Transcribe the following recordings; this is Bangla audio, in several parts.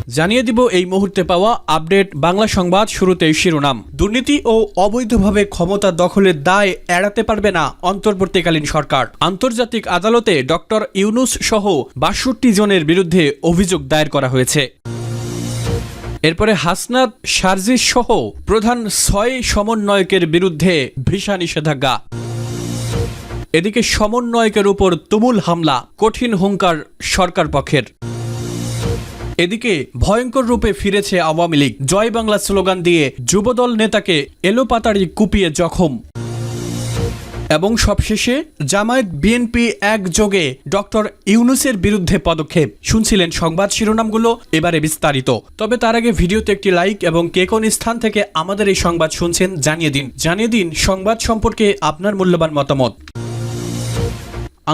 জানিয়ে দিব এই মুহূর্তে পাওয়া আপডেট বাংলা সংবাদ। শুরুতেই শিরোনাম। দুর্নীতি ও অবৈধভাবে ক্ষমতা দখলের দায় এড়াতে পারবে না অন্তর্বর্তীকালীন সরকার। আন্তর্জাতিক আদালতে ডক্টর ইউনূস সহ ৬২ জনের বিরুদ্ধে অভিযোগ দায়ের করা হয়েছে। এরপরে হাসনাত শারজিস সহ প্রধান ৬ সমন্বয়কের বিরুদ্ধে ভিসা নিষেধাজ্ঞা। এদিকে সমন্বয়কের উপর তুমুল হামলা, কঠিন হুঙ্কার সরকার পক্ষের। এদিকে ভয়ঙ্কর রূপে ফিরেছে আওয়ামী লীগ। জয় বাংলা স্লোগান দিয়ে যুবদল নেতাকে এলোপাতাড়ি কুপিয়ে জখম। এবং সবশেষে জামায়াত বিএনপি একযোগে ডক্টর ইউনূসের বিরুদ্ধে পদক্ষেপ। শুনছিলেন সংবাদ শিরোনামগুলো, এবারে বিস্তারিত। তবে তার আগে ভিডিওতে একটি লাইক এবং কে কোন স্থান থেকে আমাদের এই সংবাদ শুনছেন জানিয়ে দিন সংবাদ সম্পর্কে আপনার মূল্যবান মতামত।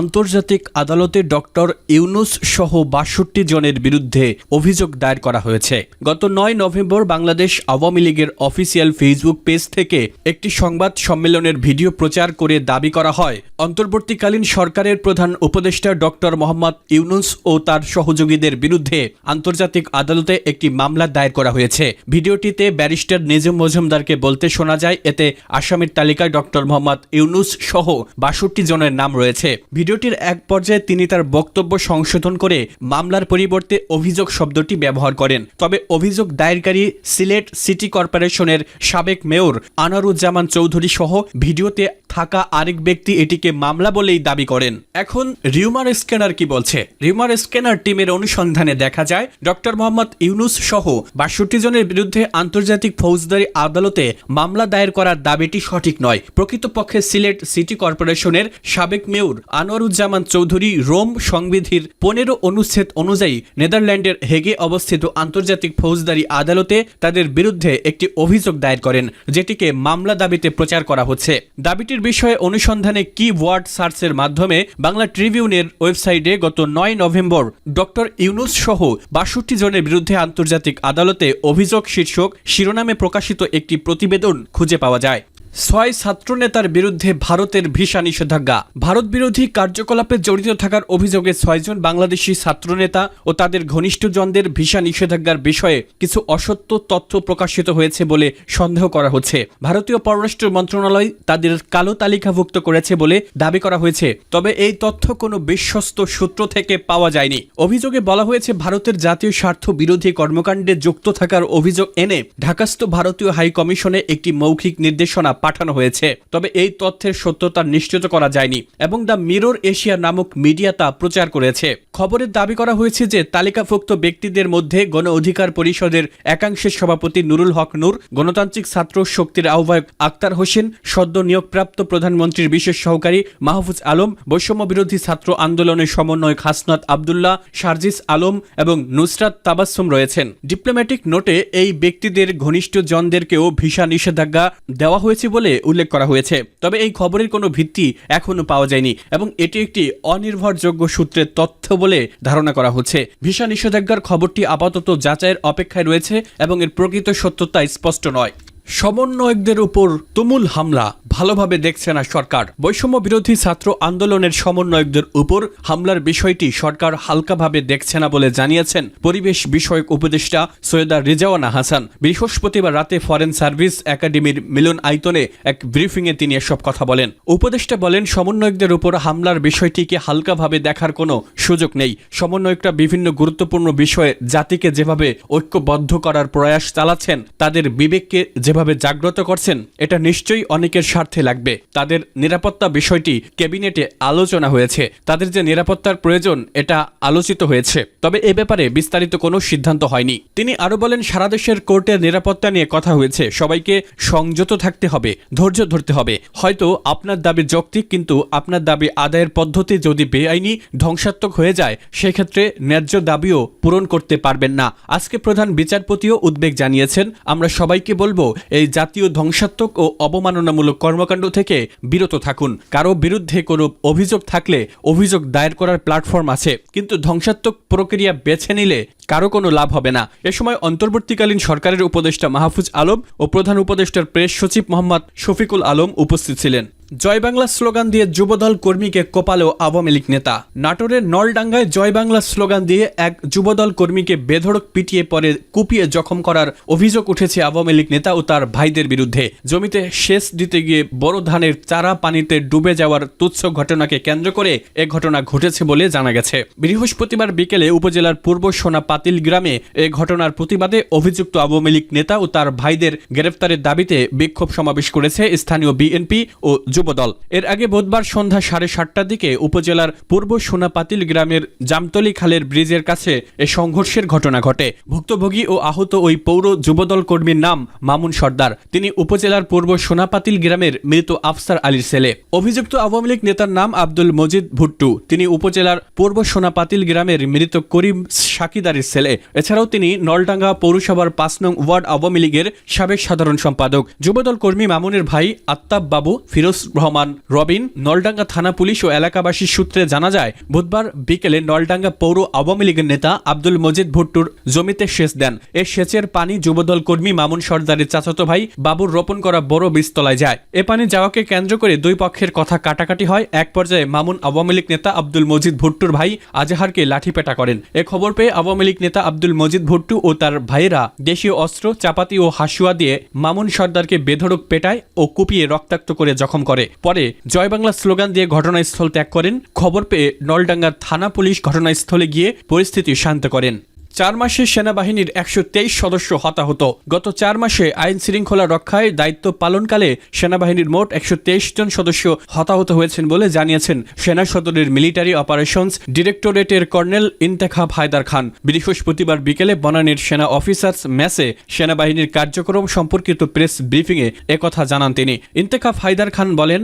আন্তর্জাতিক আদালতে ডক্টর ইউনূস সহ ৬২ জনের বিরুদ্ধে অভিযোগ দায়ের করা হয়েছে। গত ৯ নভেম্বর বাংলাদেশ আওয়ামী লীগের অফিসিয়াল ফেসবুক পেজ থেকে একটি সংবাদ সম্মেলনের ভিডিও প্রচার করে দাবি করা হয়, অন্তর্বর্তীকালীন সরকারের প্রধান উপদেষ্টা ডক্টর মোহাম্মদ ইউনূস ও তার সহযোগীদের বিরুদ্ধে আন্তর্জাতিক আদালতে একটি মামলা দায়ের করা হয়েছে। ভিডিওটিতে ব্যারিস্টার নিজম মজুমদারকে বলতে শোনা যায়, এতে আসামির তালিকায় ডক্টর মোহাম্মদ ইউনূস সহ ৬২ জনের নাম রয়েছে। ভিডিওটির এক পর্যায়ে তিনি তার বক্তব্য সংশোধন করে মামলার পরিবর্তে অভিযোগ শব্দটি ব্যবহার করেন। তবে অভিযোগ দায়েরকারী সিলেট সিটি কর্পোরেশনের সাবেক মেয়র আনোয়ারুজ্জামান চৌধুরী সহ ভিডিওতে থাকা আরেক ব্যক্তি এটিকে মামলা বলেই দাবি করেন। এখন রিউমার স্ক্যানার কি বলছে? রিউমার স্ক্যানার টিমের অনুসন্ধানে দেখা যায়, ডক্টর মোহাম্মদ ইউনূস সহ ৬২ জনের বিরুদ্ধে আন্তর্জাতিক ফৌজদারি আদালতে মামলা দায়ের করার দাবিটি সঠিক নয়। প্রকৃতপক্ষে সিলেট সিটি কর্পোরেশনের সাবেক মেয়র আনোয়ারুজ্জামান চৌধুরী রোম সংবিধির ১৫ অনুচ্ছেদ অনুযায়ী নেদারল্যান্ডের হেগে অবস্থিত আন্তর্জাতিক ফৌজদারি আদালতে তাদের বিরুদ্ধে একটি অভিযোগ দায়ের করেন, যেটিকে মামলা দাবিতে প্রচার করা হচ্ছে। দাবিটির বিষয়ে অনুসন্ধানে কিওয়ার্ড সার্চের মাধ্যমে বাংলা ট্রিবিউনের ওয়েবসাইটে গত ৯ নভেম্বর ডক্টর ইউনূস সহ ৬২ জনের বিরুদ্ধে আন্তর্জাতিক আদালতে অভিযোগ শীর্ষক শিরোনামে প্রকাশিত একটি প্রতিবেদন খুঁজে পাওয়া যায়। ৬ ছাত্রনেতার বিরুদ্ধে ভারতের ভিসা নিষেধাজ্ঞা। ভারত বিরোধী কার্যকলাপে জড়িত থাকার অভিযোগে ৬ জন বাংলাদেশি ছাত্রনেতা ও তাদের ঘনিষ্ঠজনদের ভিসা নিষেধাজ্ঞার বিষয়ে কিছু অসত্য তথ্য প্রকাশিত হয়েছে বলে সন্দেহ করা হচ্ছে। ভারতীয় পররাষ্ট্র মন্ত্রণালয় তাদের কালো তালিকাভুক্ত করেছে বলে দাবি করা হয়েছে। তবে এই তথ্য কোনো বিশ্বস্ত সূত্র থেকে পাওয়া যায়নি। অভিযোগে বলা হয়েছে, ভারতের জাতীয় স্বার্থ বিরোধী কর্মকাণ্ডে যুক্ত থাকার অভিযোগ এনে ঢাকাস্থ ভারতীয় হাই কমিশনে একটি মৌখিক নির্দেশনা পাঠানো হয়েছে। তবে এই তথ্যের সত্যতা নিশ্চিত করা যায়নি এবং দ্য মিরর এশিয়া নামক মিডিয়া তা প্রচার করেছে। খবরে দাবি করা হয়েছে যে তালিকাভুক্ত ব্যক্তিদের মধ্যে গণ অধিকার পরিষদের একাংশের সভাপতি নুরুল হক নূর, গণতান্ত্রিক ছাত্র শক্তির আহ্বায়ক আক্তার হোসেন, সদ্য নিয়োগপ্রাপ্ত প্রধানমন্ত্রীর বিশেষ সহকারী মাহফুজ আলম, বৈষম্য বিরোধী ছাত্র আন্দোলনের সমন্বয়ক হাসনাত আবদুল্লাহ, শারজিস আলম এবং নুসরাত তাবাসসুম রয়েছেন। ডিপ্লোম্যাটিক নোটে এই ব্যক্তিদের ঘনিষ্ঠজনদেরকেও ভিসা নিষেধাজ্ঞা দেওয়া হয়েছে বলে উল্লেখ করা হয়েছে। তবে এই খবরের কোনো ভিত্তি এখনো পাওয়া যায়নি এবং এটি একটি অনির্ভরযোগ্য সূত্রের তথ্য বলে ধারণা করা হচ্ছে। ভিসা নিষেধাজ্ঞার খবরটি আপাতত যাচাইয়ের অপেক্ষায় রয়েছে এবং এর প্রকৃত সত্যতা স্পষ্ট নয়। সমন্বয়কদের উপর তুমুল হামলা, ভালোভাবে দেখছে না সরকার। বৈষম্য বিরোধী ছাত্র আন্দোলনের সমন্বয়কদের উপর হামলার বিষয়টি সরকার হালকাভাবে দেখছে না বলে জানিয়েছেন পরিবেশ বিষয়ক উপদেষ্টা সৈয়দা রেজাওয়ানা হাসান। বৃহস্পতিবার রাতে ফরেন সার্ভিস একাডেমির মিলন আয়তনে এক ব্রিফিংয়ে তিনি এসব কথা বলেন। উপদেষ্টা বলেন, সমন্বয়কদের উপর হামলার বিষয়টিকে হালকাভাবে দেখার কোনো সুযোগ নেই। সমন্বয়করা বিভিন্ন গুরুত্বপূর্ণ বিষয়ে জাতিকে যেভাবে ঐক্যবদ্ধ করার প্রয়াস চালাচ্ছেন, তাদের বিবেককে যেভাবে জাগ্রত করছেন, এটা নিশ্চয়ই অনেকের স্বার্থে লাগবে। তাদের নিরাপত্তা বিষয়টি ক্যাবিনেটে আলোচনা হয়েছে। তাদের যে নিরাপত্তার প্রয়োজন এটা আলোচিত হয়েছে, তবে এ ব্যাপারে বিস্তারিত কোনো সিদ্ধান্ত হয়নি। তিনি আরো বলেন, সারা দেশের কোর্টের নিরাপত্তা নিয়ে কথা হয়েছে। সবাইকে সংযত থাকতে হবে, ধৈর্য ধরতে হবে। হয়তো আপনার দাবি যৌক্তিক, কিন্তু আপনার দাবি আদায়ের পদ্ধতি যদি বেআইনি, ধ্বংসাত্মক হয়ে যায়, সেক্ষেত্রে ন্যায্য দাবিও পূরণ করতে পারবেন না। আজকে প্রধান বিচারপতিও উদ্বেগ জানিয়েছেন। আমরা সবাইকে বলবো, এই জাতীয় ধ্বংসাত্মক ও অবমাননামূলক কর্মকাণ্ড থেকে বিরত থাকুন। কারো বিরুদ্ধে কোনো অভিযোগ থাকলে অভিযোগ দায়ের করার প্ল্যাটফর্ম আছে, কিন্তু ধ্বংসাত্মক প্রক্রিয়া বেছে নিলে কারো কোনো লাভ হবে না। এ সময় অন্তর্বর্তীকালীন সরকারের উপদেষ্টা মাহফুজ আলম ও প্রধান উপদেষ্টার প্রেস সচিব মোহাম্মদ শফিকুল আলম উপস্থিত ছিলেন। জয় বাংলা স্লোগান দিয়ে যুবদল কর্মীকে কোপালো আওয়ামী লীগ নেতা। নাটোরের নলডাঙ্গায় জয় বাংলা স্লোগান দিয়ে এক যুবদল কর্মীকে বেধড়ক পিটিয়ে পরে কুপিয়ে জখম করার অভিযোগ উঠেছে আওয়ামী লীগ নেতা ও তার ভাইদের বিরুদ্ধে। জমিতে সেচ দিতে গিয়ে বড় ধানের চারা পানিতে ডুবে যাওয়ার তুচ্ছ ঘটনাকে কেন্দ্র করে এ ঘটনা ঘটেছে বলে জানা গেছে। বৃহস্পতিবার বিকেলে উপজেলার পূর্ব সোনা পাতিল গ্রামে এ ঘটনার প্রতিবাদে অভিযুক্ত আওয়ামী লীগ নেতা ও তার ভাইদের গ্রেফতারের দাবিতে বিক্ষোভ সমাবেশ করেছে স্থানীয় বিএনপি ও যুবদল। এর আগে বুধবার সন্ধ্যা 7:30টার দিকে উপজেলার পূর্ব সোনাপাতিল গ্রামের জামতলি খালের ব্রিজের কাছে এ সংঘর্ষের ঘটনা ঘটে। ভুক্তভোগী ও আহত ওই পৌর যুবদল কর্মীর নাম মামুন সর্দার। তিনি উপজেলার পূর্ব সোনাপাতিল গ্রামের মৃত আফসার আলীর ছেলে। অভিযুক্ত আওয়ামী লীগ নেতার নাম আব্দুল মজিদ ভুট্টু। তিনি উপজেলার পূর্ব সোনাপাতিল গ্রামের মৃত করিম সাকিদারের ছেলে। এছাড়াও তিনি নলডাঙ্গা পৌরসভার 5 নং ওয়ার্ড আওয়ামী লীগের সাবেক সাধারণ সম্পাদক। যুবদল কর্মী মামুনের ভাই আত্তাব বাবু, ফিরোজ রহমান রবিন, নলডাঙ্গা থানা পুলিশ ও এলাকাবাসীর সূত্রে জানা যায়, বুধবার বিকেলে নলডাঙ্গা পৌর আওয়ামী লীগের নেতা আব্দুল মজিদ ভুট্টুর জমিতে সেচ দেন। এই সেচের পানি যুবদল কর্মী মামুন সর্দারের চাচাতো ভাই বাবুর রোপণ করা বড় বীজতলায় যায়। এ পানি যাওয়াকে কেন্দ্র করে দুই পক্ষের কথা কাটাকাটি হয়। এক পর্যায়ে মামুন আওয়ামী লীগ নেতা আব্দুল মজিদ ভুট্টুর ভাই আজহারকে লাঠিপেটা করেন। এ খবর পেয়ে আওয়ামী লীগ নেতা আব্দুল মজিদ ভুট্টু ও তার ভাইয়েরা দেশীয় অস্ত্র, চাপাতি ও হাসুয়া দিয়ে মামুন সর্দারকে বেধড়ক পেটায় ও কুপিয়ে রক্তাক্ত করে জখম করে। পরে জয় বাংলা স্লোগান দিয়ে ঘটনাস্থল ত্যাগ করেন। খবর পেয়ে নলডাঙ্গা থানা পুলিশ ঘটনাস্থলে গিয়ে পরিস্থিতি শান্ত করেন। 4 মাসে সেনাবাহিনীর 123 সদস্য হতাহত। গত 4 মাসে আইন শৃঙ্খলা রক্ষায় দায়িত্ব পালনকালে সেনাবাহিনীর মোট 123 জন সদস্য হতাহত হয়েছেন বলে জানিয়েছেন সেনা সদরের মিলিটারি অপারেশনস ডিরেক্টরেটের কর্নেল ইন্তেখাব হায়দার খান। বৃহস্পতিবার বিকেলে বনানীর সেনা অফিসার্স মেসে সেনাবাহিনীর কার্যক্রম সম্পর্কিত প্রেস ব্রিফিংয়ে একথা জানান তিনি। ইন্তেখাব হায়দার খান বলেন,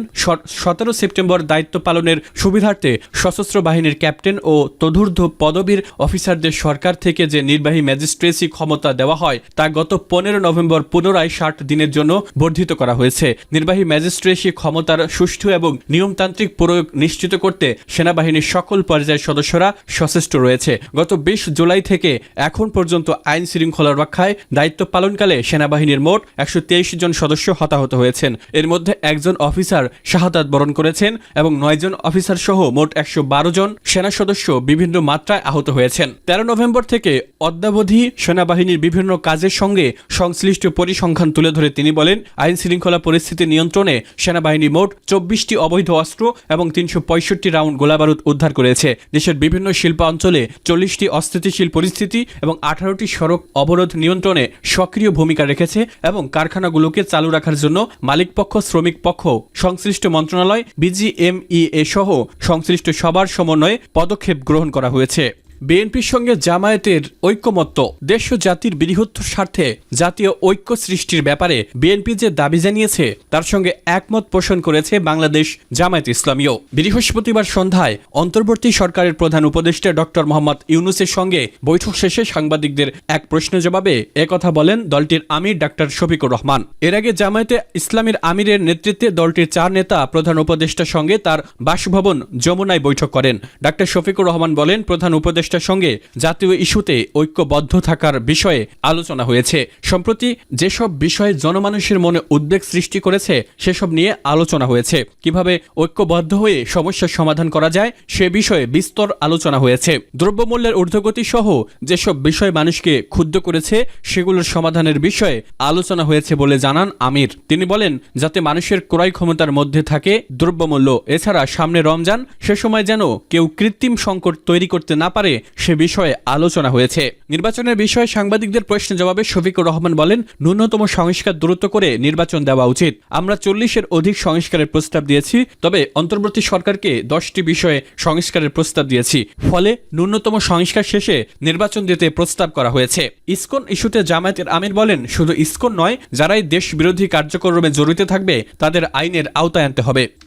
17 সেপ্টেম্বর দায়িত্ব পালনের সুবিধার্থে সশস্ত্র বাহিনীর ক্যাপ্টেন ও তদূর্ধ্ব পদবীর অফিসারদের সরকার থেকে যে নির্বাহী ম্যাজিস্ট্রেসি ক্ষমতা দেওয়া হয় তা গত 15 নভেম্বর পুনরায় 60 দিনের জন্য বর্ধিত করা হয়েছে। নির্বাহী ম্যাজিস্ট্রেসি ক্ষমতার সুষ্ঠু এবং নিয়মতান্ত্রিক প্রয়োগ নিশ্চিত করতে সেনাবাহিনীর সকল পর্যায়ের সদস্যরা সচেষ্ট রয়েছে। গত 20 জুলাই থেকে এখন পর্যন্ত আইন শৃঙ্খলা রক্ষায় দায়িত্ব পালনকালে সেনাবাহিনীর মোট 123 জন সদস্য হতাহত হয়েছেন। এর মধ্যে একজন অফিসার শাহাদাত বরণ করেছেন এবং 9 জন অফিসার সহ মোট 112 জন সেনা সদস্য বিভিন্ন মাত্রায় আহত হয়েছেন। 13 নভেম্বর থেকে অদ্যাবধি সেনাবাহিনীর বিভিন্ন কাজের সঙ্গে সংশ্লিষ্ট পরিসংখ্যান তুলে ধরে তিনি বলেন, আইন শৃঙ্খলা পরিস্থিতি নিয়ন্ত্রণে সেনাবাহিনী মোট 24টি অবৈধ অস্ত্র এবং 365 রাউন্ড গোলাবারুদ উদ্ধার করেছে। দেশের বিভিন্ন শিল্পাঞ্চলে 40টি অস্থিতিশীল পরিস্থিতি এবং 18টি সড়ক অবরোধ নিয়ন্ত্রণে সক্রিয় ভূমিকা রেখেছে এবং কারখানাগুলোকে চালু রাখার জন্য মালিকপক্ষ, শ্রমিক পক্ষ, সংশ্লিষ্ট মন্ত্রণালয়, বিজিএমইএ সহ সংশ্লিষ্ট সবার সমন্বয়ে পদক্ষেপ গ্রহণ করা হয়েছে। বিএনপির সঙ্গে জামায়াতের ঐক্যমত্য। দেশ ও জাতির বৃহত্তর স্বার্থে জাতীয় ঐক্য সৃষ্টির ব্যাপারে বিএনপি যে দাবি জানিয়েছে তার সঙ্গে একমত পোষণ করেছে বাংলাদেশ জামায়াত ইসলামীও। বৃহস্পতিবার সন্ধ্যায় অন্তর্বর্তী সরকারের প্রধান উপদেষ্টা ডক্টর মোহাম্মদ ইউনূসের সঙ্গে বৈঠক শেষে সাংবাদিকদের এক প্রশ্ন জবাবে একথা বলেন দলটির আমির ডাক্তার শফিকুর রহমান। এর আগে জামায়াতে ইসলামীর আমিরের নেতৃত্বে দলটির 4 নেতা প্রধান উপদেষ্টার সঙ্গে তার বাসভবন যমুনায় বৈঠক করেন। ডাক্তার শফিকুর রহমান বলেন, প্রধান উপদেষ্টার সঙ্গে জাতীয় ইস্যুতে ঐক্যবদ্ধ থাকার বিষয়ে আলোচনা হয়েছে। সম্প্রতি যেসব বিষয়ে জনমানুষের মনে উদ্বেগ সৃষ্টি করেছে সেসব নিয়ে আলোচনা হয়েছে। কিভাবে ঐক্যবদ্ধ হয়ে সমস্যার সমাধান করা যায় সে বিষয়ে বিস্তর আলোচনা হয়েছে। দ্রব্যমূল্যের ঊর্ধ্বগতি সহ যেসব বিষয় মানুষকে ক্ষুব্ধ করেছে সেগুলোর সমাধানের বিষয়ে আলোচনা হয়েছে বলে জানান আমির। তিনি বলেন, যাতে মানুষের ক্রয় ক্ষমতার মধ্যে থাকে দ্রব্যমূল্য। এছাড়া সামনে রমজান, সে সময় যেন কেউ কৃত্রিম সংকট তৈরি করতে না পারে সে বিষয়ে আলোচনা হয়েছে। নির্বাচনের বিষয়ে সাংবাদিকদের প্রশ্নের জবাবে শফিকুর রহমান বলেন, ন্যূনতম সংস্কার দ্রুত করে নির্বাচন দেওয়া উচিত। আমরা 40-এর অধিক সংস্কারের প্রস্তাব দিয়েছি, তবে অন্তর্বর্তী সরকারকে 10টি বিষয়ে সংস্কারের প্রস্তাব দিয়েছি। ফলে ন্যূনতম সংস্কার শেষে নির্বাচন দিতে প্রস্তাব করা হয়েছে। ইসকন ইস্যুতে জামায়াতের আমির বলেন, শুধু ইসকন নয়, যারাই দেশ বিরোধী কার্যক্রমে জড়িত থাকবে তাদের আইনের আওতায় আনতে হবে।